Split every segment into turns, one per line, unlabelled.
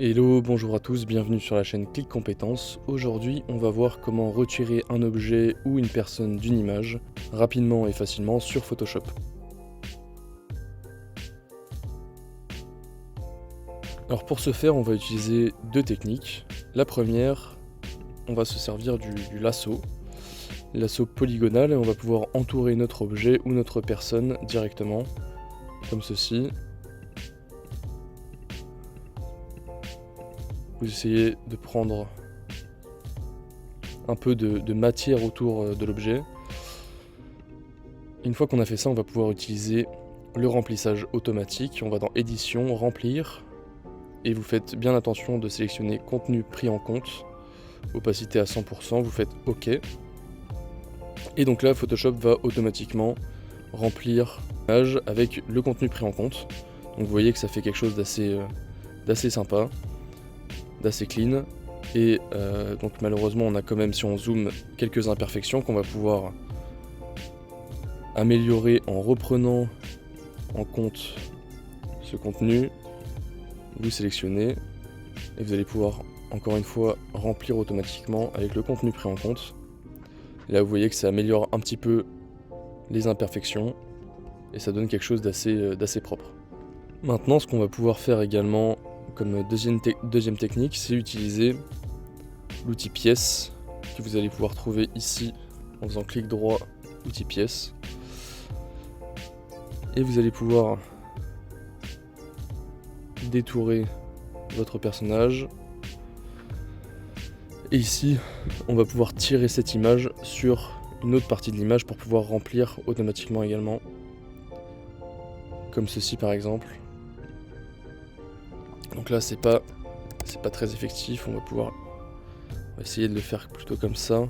Hello, bonjour à tous, bienvenue sur la chaîne Clic Compétences. Aujourd'hui, on va voir comment retirer un objet ou une personne d'une image rapidement et facilement sur Photoshop. Alors pour ce faire, on va utiliser deux techniques. La première, on va se servir du lasso polygonal, et on va pouvoir entourer notre objet ou notre personne directement, comme ceci. Vous essayez de prendre un peu de matière autour de l'objet. Une fois qu'on a fait ça, on va pouvoir utiliser le remplissage automatique. On va dans édition, remplir, et vous faites bien attention de sélectionner contenu pris en compte, opacité à 100%, vous faites OK. Et donc là, Photoshop va automatiquement remplir l'image avec le contenu pris en compte. Donc vous voyez que ça fait quelque chose d'assez sympa, d'assez clean. Et donc malheureusement, on a quand même, si on zoome, quelques imperfections qu'on va pouvoir améliorer en reprenant en compte ce contenu. Vous sélectionnez et vous allez pouvoir encore une fois remplir automatiquement avec le contenu pris en compte. Là vous voyez que ça améliore un petit peu les imperfections et ça donne quelque chose d'assez propre. Maintenant, ce qu'on va pouvoir faire également comme deuxième technique, c'est utiliser l'outil pièce que vous allez pouvoir trouver ici en faisant clic droit, outil pièce. Et vous allez pouvoir détourer votre personnage. Et ici, on va pouvoir tirer cette image sur une autre partie de l'image pour pouvoir remplir automatiquement également. Comme ceci par exemple. Donc là, c'est pas très effectif, on va essayer de le faire plutôt comme ça.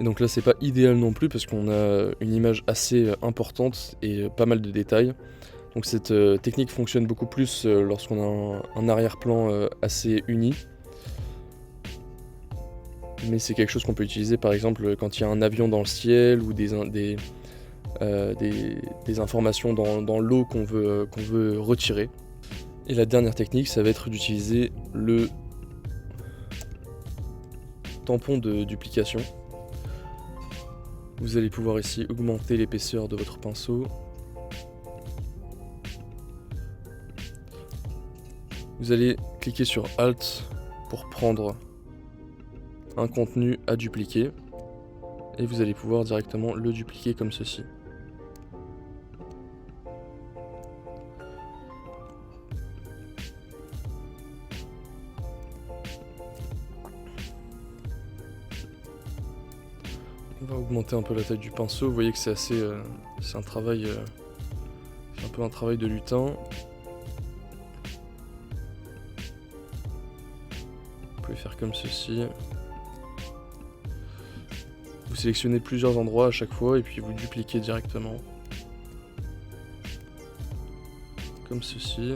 Et donc là, c'est pas idéal non plus parce qu'on a une image assez importante et pas mal de détails. Donc cette technique fonctionne beaucoup plus lorsqu'on a un arrière-plan assez uni. Mais c'est quelque chose qu'on peut utiliser par exemple quand il y a un avion dans le ciel ou des informations dans l'eau qu'on veut retirer. Et la dernière technique, ça va être d'utiliser le tampon de duplication. Vous allez pouvoir ici augmenter l'épaisseur de votre pinceau. Vous allez cliquer sur Alt pour prendre un contenu à dupliquer et vous allez pouvoir directement le dupliquer comme ceci. On va augmenter un peu la taille du pinceau. Vous voyez que c'est un travail, c'est un peu un travail de lutin. Vous pouvez faire comme ceci. Vous sélectionnez plusieurs endroits à chaque fois et puis vous dupliquez directement. Comme ceci.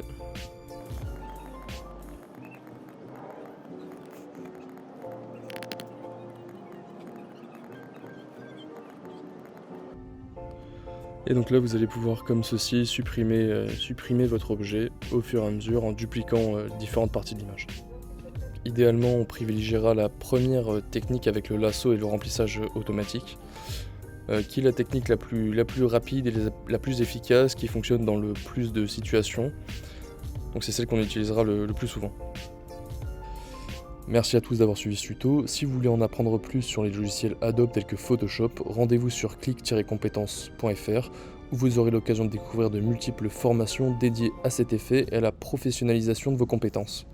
Et donc là, vous allez pouvoir, comme ceci, supprimer votre objet au fur et à mesure en dupliquant différentes parties de l'image. Idéalement, on privilégiera la première technique avec le lasso et le remplissage automatique, qui est la technique la plus rapide et la plus efficace, qui fonctionne dans le plus de situations. Donc c'est celle qu'on utilisera le plus souvent. Merci à tous d'avoir suivi ce tuto. Si vous voulez en apprendre plus sur les logiciels Adobe tels que Photoshop, rendez-vous sur clic-compétences.fr où vous aurez l'occasion de découvrir de multiples formations dédiées à cet effet et à la professionnalisation de vos compétences.